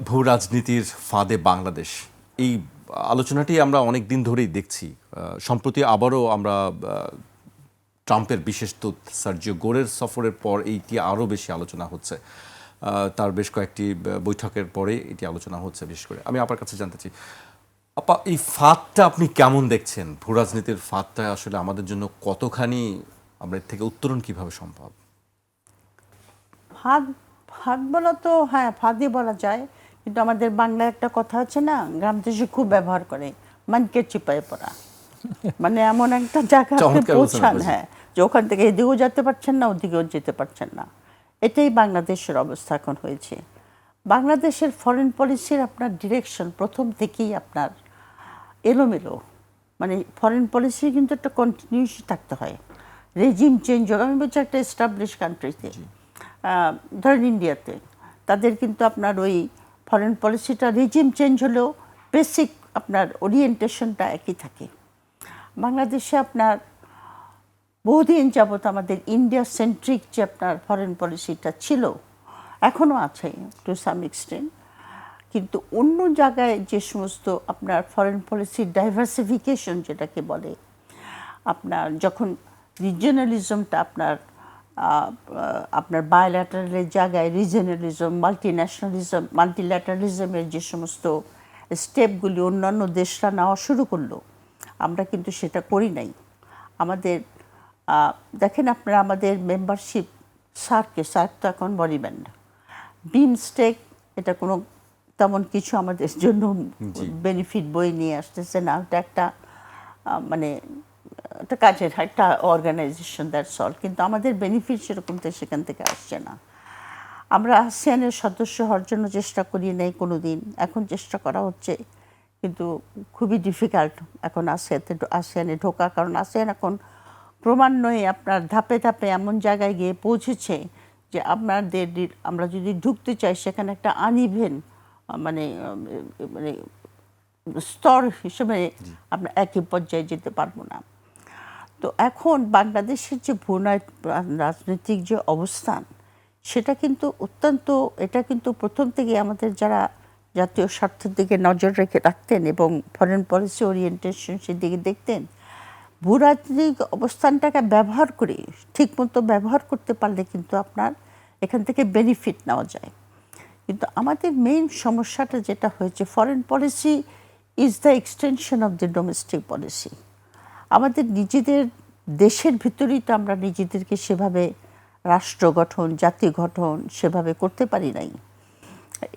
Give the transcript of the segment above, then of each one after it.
ভূ রাজনীতির ফাঁদে বাংলাদেশ, এই আলোচনাটি আমরা অনেক দিন ধরেই দেখছি। সম্প্রতি আবারও আমরা ট্রাম্পের বিশেষ দূত সার্জিও গোরের সফরের পর এইটি আরও বেশি আলোচনা হচ্ছে। তার বেশ কয়েকটি বৈঠকের পরে এটি আলোচনা হচ্ছে। বিশেষ করে আমি আপনার কাছে জানতে চাই, আপা, এই ফাঁদটা আপনি কেমন দেখছেন? ভূ রাজনীতির ফাঁদটা আসলে আমাদের জন্য কতখানি, আমরা এর থেকে উত্তরণ কিভাবে সম্ভব? ফাঁদ ফাঁদ বলা তো হ্যাঁ, ফাঁদই বলা যায়। কিন্তু আমাদের বাংলায় একটা কথা আছে না, গ্রাম দেশে খুব ব্যবহার করে, মানকে চিপায় পড়া। মানে এমন একটা জায়গা আপনি চমৎকার বলছেন পৌঁছান, আপাজি। হ্যাঁ, যে ওখান থেকে এদিকেও যেতে পারছেন না, ওদিকেও যেতে পারছেন না। এটাই বাংলাদেশের অবস্থা এখন হয়েছে। বাংলাদেশের ফরেন পলিসির আপনার ডিরেকশন প্রথম থেকেই আপনার এলোমেলো। মানে ফরেন পলিসি কিন্তু একটা কন্টিনিউশন থাকতে হয়, রেজিম চেঞ্জ হোক। আমি বলছি একটা এস্টাবলিশ কান্ট্রিতে, ধরেন ইন্ডিয়াতে, তাদের কিন্তু আপনার ওই ফরেন পলিসিটা রেজিম চেঞ্জ হলেও বেসিক আপনার ওরিয়েন্টেশনটা একই থাকে। বাংলাদেশে আপনার বহুদিন যাবত আমাদের ইন্ডিয়া সেন্ট্রিক যে আপনার ফরেন পলিসিটা ছিল, এখনও আছে টু সাম এক্সটেন্ট। কিন্তু অন্য জায়গায় যে সমস্ত আপনার ফরেন পলিসির ডাইভার্সিফিকেশন যেটাকে বলে, আপনার যখন রিজিওনালিজমটা আপনার বায়োল্যাটারালের জায়গায় রিজিওনালিজম, মাল্টিল্যাটারালিজমের যে সমস্ত স্টেপগুলি অন্যান্য দেশরা নেওয়া শুরু করলো, আমরা কিন্তু সেটা করি নাই। আমাদের দেখেন আপনারা, আমাদের মেম্বারশিপ সার্ক তো এখন বলিবেন না, বিমস্টেক, এটা কোনো তেমন কিছু আমাদের জন্য বেনিফিট বয়ে নিয়ে আসতেছে না। ওটা একটা মানে একটা কাজের একটা অর্গানাইজেশন, দ্যাটস অল। কিন্তু আমাদের বেনিফিট সেরকম তো সেখান থেকে আসছে না। আমরা আসিয়ানের সদস্য হওয়ার জন্য চেষ্টা করি নাই কোনো দিন, এখন চেষ্টা করা হচ্ছে, কিন্তু খুবই ডিফিকাল্ট এখন আসিয়ানে ঢোকা। কারণ আসিয়ান এখন ক্রমান্বয়ে আপনার ধাপে ধাপে এমন জায়গায় গিয়ে পৌঁছেছে যে আপনাদের আমরা যদি ঢুকতে চাই, সেখানে একটা আনইভেন মানে মানে স্তর হিসেবে আমরা একই পর্যায়ে যেতে পারবো না। তো এখন বাংলাদেশের যে রাজনৈতিক যে অবস্থান, সেটা কিন্তু অত্যন্ত, এটা কিন্তু প্রথম থেকে আমাদের যারা জাতীয় স্বার্থের দিকে নজর রাখতেন এবং ফরেন পলিসি ওরিয়েন্টেশন সেদিকে দেখতেন, ভূরাজনৈতিক অবস্থানটাকে ব্যবহার করে ঠিকমতো ব্যবহার করতে পারলে কিন্তু আপনার এখান থেকে বেনিফিট নেওয়া যায়। কিন্তু আমাদের মেইন সমস্যাটা যেটা হয়েছে, foreign policy is the extension of the domestic policy. আমাদের নিজেদের দেশের ভিতরেই তো আমরা নিজেদেরকে সেভাবে রাষ্ট্র গঠন, জাতি গঠন সেভাবে করতে পারি নাই।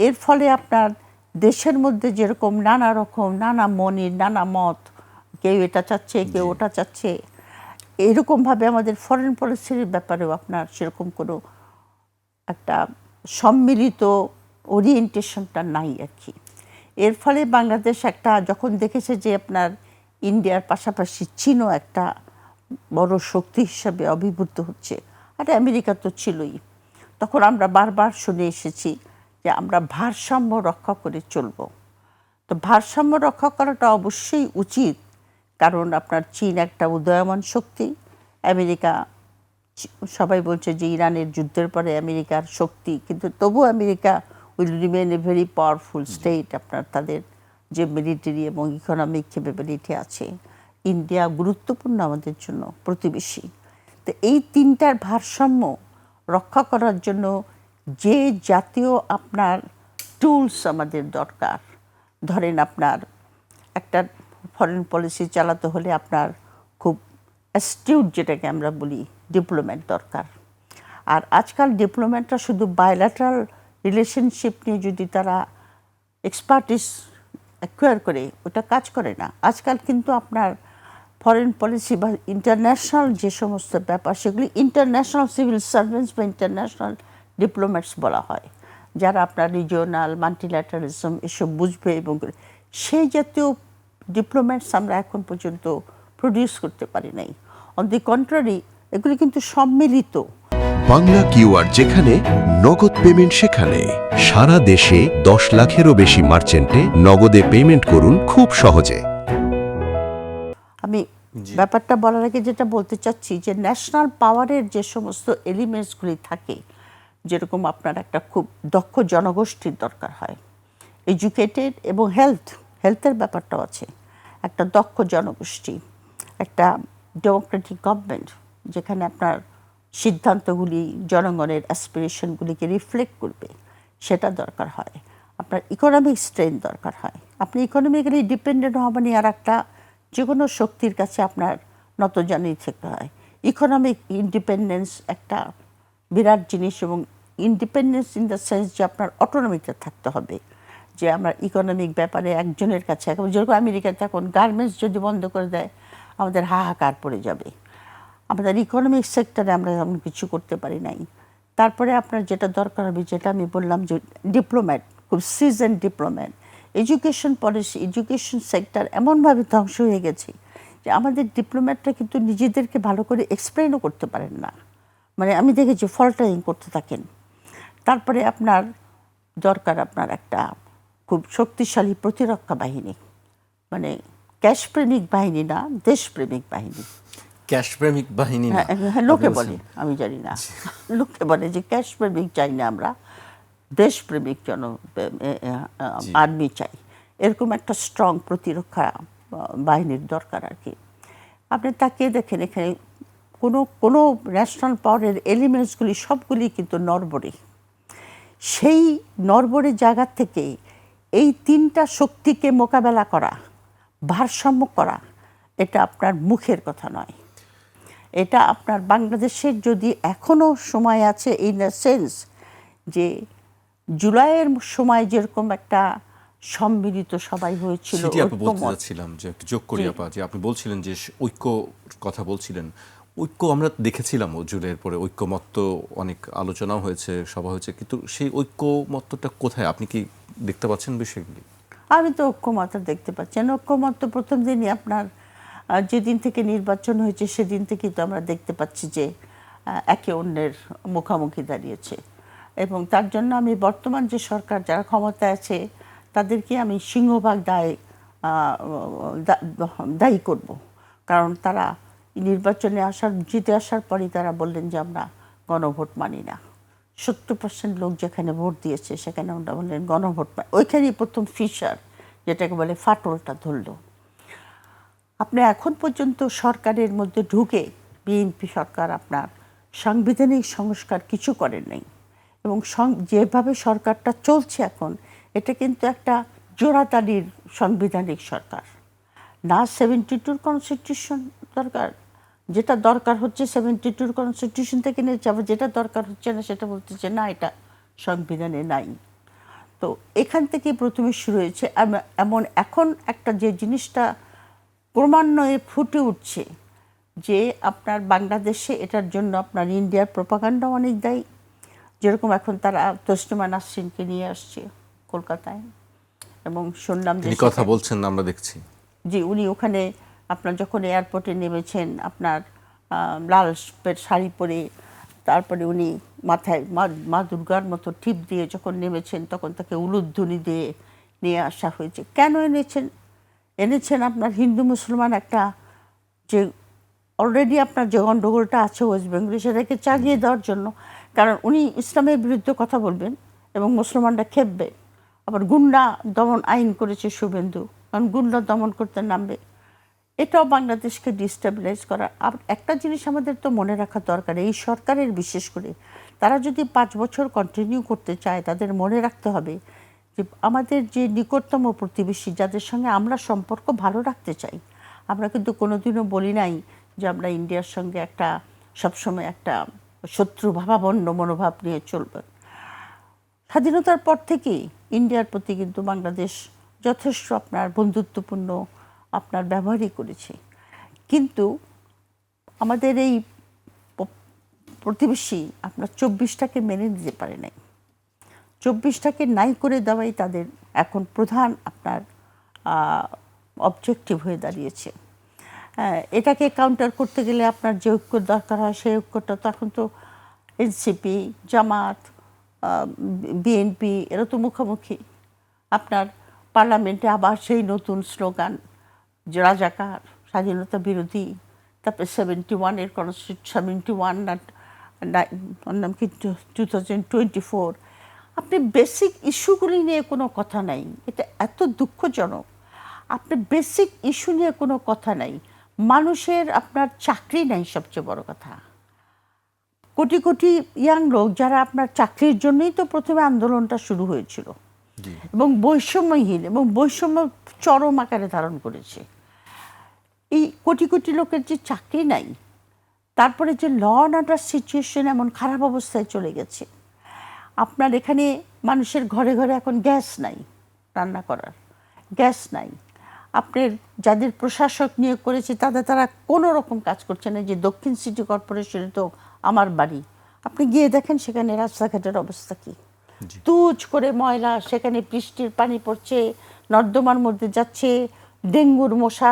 এর ফলে আপনার দেশের মধ্যে যেরকম নানা রকম, নানা মনের, নানা মত, কেউ এটা চাচ্ছে, কেউ ওটা চাচ্ছে, এরকমভাবে আমাদের ফরেন পলিসির ব্যাপারেও আপনার সেরকম কোনো একটা সম্মিলিত ওরিয়েন্টেশনটা নাই আর কি। এর ফলে বাংলাদেশ একটা যখন দেখেছে যে আপনার ইন্ডিয়ার পাশাপাশি চীনও একটা বড় শক্তি হিসাবে অভিভূত হচ্ছে, আর আমেরিকা তো ছিলই, তখন আমরা বারবার শুনে এসেছি যে আমরা ভারসাম্য রক্ষা করে চলব। তো ভারসাম্য রক্ষা করাটা অবশ্যই উচিত, কারণ আপনার চীন একটা উদীয়মান শক্তি, আমেরিকা, সবাই বলছে যে ইরানের যুদ্ধের পরে আমেরিকার শক্তি, কিন্তু তবু America will remain a very powerful state. আপনার তাদের যে মিলিটারি এবং ইকোনমিক ক্যাপাবিলিটি আছে। ইন্ডিয়া গুরুত্বপূর্ণ আমাদের জন্য প্রতিবেশী। তো এই তিনটার ভারসাম্য রক্ষা করার জন্য যে জাতীয় আপনার টুলস আমাদের দরকার, ধরেন আপনার একটা ফরেন পলিসি চালাতে হলে আপনার খুব অ্যাস্টিউট, যেটাকে আমরা বলি, ডিপ্লোম্যাট দরকার। আর আজকাল ডিপ্লোম্যাটরা শুধু বায়োল্যাটারাল রিলেশনশিপ নিয়ে যদি তারা এক্সপার্টিস অ্যাকোয়ার করে, ওটা কাজ করে না। আজকাল কিন্তু আপনার ফরেন পলিসি বা ইন্টারন্যাশনাল যে সমস্ত ব্যাপার, সেগুলি ইন্টারন্যাশনাল সিভিল সার্ভেন্টস বা ইন্টারন্যাশনাল ডিপ্লোম্যাটস বলা হয়, যারা আপনার রিজিওনাল মাল্টিল্যাটারালিজম এসব বুঝবে। এবং সেই জাতীয় ডিপ্লোম্যাটস আমরা এখন পর্যন্ত প্রডিউস করতে পারি নাই। অন দি কন্ট্রারি, এগুলি কিন্তু সম্মিলিত। বাংলা কিউআর, যেখানে নগদ পেমেন্ট সেখানে। সারা দেশে 10 লাখেরও বেশি মার্চেন্টে নগদে পেমেন্ট করুন খুব সহজে। আমি ব্যাপারটা বলার আগে যেটা বলতে চাচ্ছি, যে ন্যাশনাল পাওয়ারের যে সমস্ত এলিমেন্টসগুলি থাকে, যেরকম আপনার একটা খুব দক্ষ জনগোষ্ঠীর দরকার হয়, এডুকেটেড এবং হেলথের ব্যাপারটাও আছে, একটা দক্ষ জনগোষ্ঠী, একটা ডেমোক্রেটিক গভর্নমেন্ট যেখানে আপনার সিদ্ধান্তগুলি জনগণের অ্যাসপিরেশনগুলিকে রিফ্লেক্ট করবে, সেটা দরকার হয়। আপনার ইকোনমিক স্ট্রেংথ দরকার হয়। আপনি ইকোনমিক্যালি ডিপেন্ডেন্ট হবেন আর একটা যে কোনো শক্তির কাছে আপনার নতজানি থাকতে হয়। ইকোনমিক ইন্ডিপেন্ডেন্স একটা বিরাট জিনিস, এবং ইন্ডিপেন্ডেন্স ইন দ্য সেন্স যে আপনার অটোনমিতে থাকতে হবে, যে আমরা ইকোনমিক ব্যাপারে একজনের কাছে, যেরকম আমেরিকাতে এখন গার্মেন্টস যদি বন্ধ করে দেয় আমাদের হাহাকার পড়ে যাবে। আমাদের ইকোনমিক সেক্টরে আমরা এমন কিছু করতে পারি নাই। তারপরে আপনার যেটা দরকার হবে, যেটা আমি বললাম যে ডিপ্লোম্যাট, খুব season diplomat. Education policy, education sector এমনভাবে ধ্বংস হয়ে গেছে যে আমাদের ডিপ্লোম্যাটরা কিন্তু নিজেদেরকে ভালো করে এক্সপ্লেনও করতে পারেন না, মানে আমি দেখেছি ফল্টারিং করতে থাকেন। তারপরে আপনার দরকার আপনার একটা খুব শক্তিশালী প্রতিরক্ষা বাহিনী, মানে ক্যাশপ্রেমিক বাহিনী না, দেশপ্রেমিক বাহিনী। ক্যাশপ্রেমিক বাহিনী না, হ্যাঁ, লোকে বলে, আমি জানি না, লোকে বলে যে ক্যাশপ্রেমিক চাই না, আমরা দেশপ্রেমিক আর্মি চাই। এরকম একটা স্ট্রং প্রতিরক্ষা বাহিনীর দরকার আর কি। আপনি তাকিয়ে দেখেন এখানে কোনো ন্যাশনাল পাওয়ারের এলিমেন্টসগুলি সবগুলি কিন্তু নড়বড়ে। সেই নড়বড়ে জায়গা থেকে এই তিনটা শক্তিকে মোকাবেলা করা, ভারসাম্য করা, এটা আপনার মুখের কথা নয়। এটা আপনার বাংলাদেশের যদি এখনও সময় আছে, ইন দ্য সেন্স যে জুলাইয়ের সময় যেরকম একটা সম্মিলিত সবাই হয়েছিল, সেটি আপনি বলতে চাচ্ছিলাম যে একটু যোগ করি আপা, যে আপনি বলছিলেন যে ঐক্য কথা বলছিলেন, ঐক্য আমরা দেখেছিলাম জুলাইয়ের পরে ঐক্যমত্য অনেক আলোচনাও হয়েছে, সভা হয়েছে, কিন্তু সেই ঐক্যমত্যটা কোথায় আপনি কি দেখতে পাচ্ছেন বিষয়গুলি? আমি তো ঐক্যমত দেখতে পাচ্ছি না। ঐক্যমত প্রথম দিনই আপনার যেদিন থেকে নির্বাচন হয়েছে সেদিন থেকেই তো আমরা দেখতে পাচ্ছি যে একে অন্যের মুখোমুখি দাঁড়িয়েছে। এবং তার জন্য আমি বর্তমান যে সরকার যারা ক্ষমতায় আছে তাদেরকে আমি সিংহভাগ দায়ী করব। কারণ তারা নির্বাচনে জিতে আসার পরই তারা বললেন যে আমরা গণভোট মানি না। 70% লোক যেখানে ভোট দিয়েছে সেখানে আমরা বললেন গণভোট, ওইখানেই প্রথম ফিশার যেটাকে বলে ফাটলটা ধরল। আপনি এখন পর্যন্ত সরকারের মধ্যে ঢুকে বিএনপি সরকার আপনার সাংবিধানিক সংস্কার কিছু করেন নাই, এবং যেভাবে সরকারটা চলছে এখন, এটা কিন্তু একটা জোড়াতালির সাংবিধানিক সরকার না। 72 কনস্টিটিউশন দরকার, যেটা দরকার হচ্ছে 72 কনস্টিটিউশন থেকে নিয়ে যাবে, যেটা দরকার হচ্ছে না সেটা বলতেছে না, এটা সংবিধানে নাই। তো এখান থেকে প্রথমে শুরু হয়েছে এমন। এখন একটা যে জিনিসটা ক্রমান্বয়ে ফুটে উঠছে যে আপনার বাংলাদেশে এটার জন্য আপনার ইন্ডিয়ার প্রোপাগান্ডা অনেক দায়ী। যেরকম এখন তারা তসলিমা নাসরিনকে নিয়ে আসছে কলকাতায়, এবং শুনলাম যে কথা বলছেন আমরা দেখছি, জি, উনি ওখানে আপনার যখন এয়ারপোর্টে নেমেছেন আপনার লাল শাড়ি পরে, তারপরে উনি মাথায় মা দুর্গার মতো টিপ দিয়ে যখন নেমেছেন তখন তাকে উলুধ্বনি দিয়ে নিয়ে আসা হয়েছে। কেন এনেছেন আপনার হিন্দু মুসলমান একটা যে অলরেডি আপনার যে গণ্ডগোলটা আছে ওয়েস্ট বেঙ্গলে সেটাকে চাগিয়ে দেওয়ার জন্য। কারণ উনি ইসলামের বিরুদ্ধে কথা বলবেন এবং মুসলমানরা খেপবে। আবার গুন্ডা দমন আইন করেছে শুভেন্দু, কারণ গুন্ডা দমন করতে নামবে। এটাও বাংলাদেশকে ডিস্টেবিলাইজ করা। আর একটা জিনিস আমাদের তো মনে রাখা দরকার, এই সরকারের বিশেষ করে তারা যদি 5 বছর কন্টিনিউ করতে চায় তাদের মনে রাখতে হবে যে আমাদের যে নিকটতম প্রতিবেশী যাদের সঙ্গে আমরা সম্পর্ক ভালো রাখতে চাই, আমরা কিন্তু কোনোদিনও বলি নাই যে আমরা ইন্ডিয়ার সঙ্গে একটা সবসময় একটা শত্রু ভাবাপন্ন মনোভাব নিয়ে চলবে। স্বাধীনতার পর থেকেই ইন্ডিয়ার প্রতি কিন্তু বাংলাদেশ যথেষ্ট আপনার বন্ধুত্বপূর্ণ আপনার ব্যবহারই করেছে। কিন্তু আমাদের এই প্রতিবেশী আপনার 24টাকে মেনে নিতে পারে নাই। 24টাকে নাই করে দেওয়াই তাদের এখন প্রধান আপনার অবজেক্টিভ হয়ে দাঁড়িয়েছে। এটাকে কাউন্টার করতে গেলে আপনার যে ঐক্য দরকার হয় সেই ঐক্যটা তো এখন তো এনসিপি, জামাত, বিএনপি এরা তো মুখোমুখি। আপনার পার্লামেন্টে আবার সেই নতুন স্লোগান যে রাজাকার, স্বাধীনতা বিরোধী, তারপরে 71-এর 71 ওর নাম কি 2024, আপনি বেসিক ইস্যুগুলি নিয়ে কোনো কথা নাই। এটা এত দুঃখজনক। আপনি বেসিক ইস্যু নিয়ে কোনো কথা নাই। মানুষের আপনার চাকরি নাই, সবচেয়ে বড় কথা। কোটি কোটি ইয়াং লোক যারা আপনার চাকরির জন্যই তো প্রথমে আন্দোলনটা শুরু হয়েছিল, এবং বৈষম্যহীন এবং বৈষম্য চরম আকারে ধারণ করেছে। এই কোটি কোটি লোকের যে চাকরি নাই, তারপরে যে ল অ্যান্ড অর্ডার সিচুয়েশন এমন খারাপ অবস্থায় চলে গেছে, আপনার এখানে মানুষের ঘরে ঘরে এখন গ্যাস নাই, রান্না করার গ্যাস নাই। আপনার যাদের প্রশাসক নিয়োগ করেছে তারা কোনো রকম কাজ করছে না। যে দক্ষিণ সিটি কর্পোরেশনে তো আমার বাড়ি, আপনি গিয়ে দেখেন সেখানে রাস্তাঘাটের অবস্থা কী, তুজ করে ময়লা, সেখানে বৃষ্টির পানি পড়ছে, নর্দমার মধ্যে যাচ্ছে, ডেঙ্গুর মশা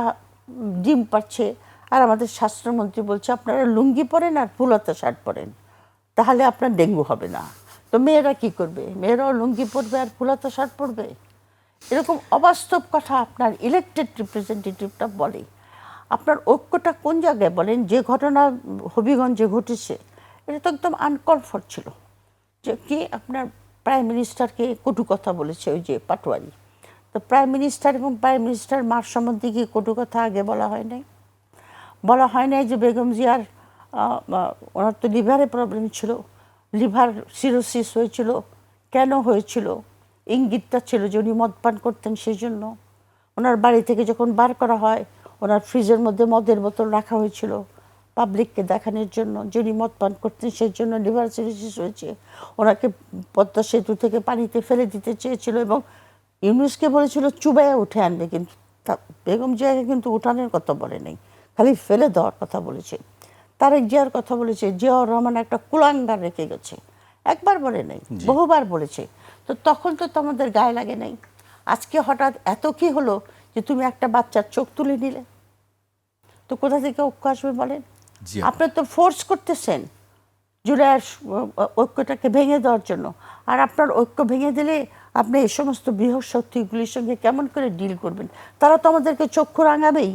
ডিম পাচ্ছে। আর আমাদের স্বাস্থ্যমন্ত্রী বলছে আপনারা লুঙ্গি পরেন আর ফুলতা শার্ট পরেন, তাহলে আপনার ডেঙ্গু হবে না। তো মেয়েরা কি করবে? মেয়েরাও লুঙ্গি পরবে আর ফুলতা শার্ট পরবে? এরকম অবাস্তব কথা আপনার ইলেকটেড রিপ্রেজেন্টেটিভটা বলে। আপনার ঐক্যটা কোন জায়গায় বলেন? যে ঘটনা হবিগঞ্জে ঘটেছে, এটা তো একদম আনকল ফর ছিল। যে কি আপনার প্রাইম মিনিস্টারকে কটু কথা বলেছে ওই যে পাটোয়ারি, তো প্রাইম মিনিস্টার এবং প্রাইম মিনিস্টার মার সম্বন্ধে কি কটু কথা আগে বলা হয় নাই? বলা হয় নাই যে বেগম জিয়ার ওনার তো লিভারে প্রবলেম ছিল, লিভার সিরোসিস হয়েছিল, কেন হয়েছিল? ইঙ্গিতটা ছিল যে উনি মদ পান করতেন, সেই জন্য ওনার বাড়ি থেকে যখন বার করা হয় ওনার ফ্রিজের মধ্যে মদের বোতল রাখা হয়েছিল পাবলিককে দেখানোর জন্য যে উনি মদ পান করতেন, সেই জন্য লিভার সিরোসিস হয়েছে। ওনাকে পদ্মা সেতু থেকে পানিতে ফেলে দিতে চেয়েছিল এবং ইউনুসকে বলেছিল চুবাইয়া উঠে আনবে, কিন্তু বেগম জিয়াকে কিন্তু উঠানোর কথা বলে নাই, খালি ফেলে দেওয়ার কথা বলেছে। তারেক জিয়ার কথা বলেছে, জিয়াউর রহমান একটা কুলাঙ্গার রেখে গেছে, একবার বলে নাই, বহুবার বলেছে। তো তখন তো আমাদের গায়ে লাগে নাই। আজকে হঠাৎ এত কি হলো যে তুমি একটা বাচ্চার চোখ তুলে নিলে? তো কোথা থেকে ঐক্য আসবে বলেন? আপনি তো ফোর্স করতেছেন জুলাইয়ের ঐক্যটাকে ভেঙে দেওয়ার জন্য। আর আপনার ঐক্য ভেঙে দিলে আপনি এই সমস্ত বৃহৎ শক্তিগুলির সঙ্গে কেমন করে ডিল করবেন? তারা তো আমাদেরকে চক্ষু রাঙাবেই।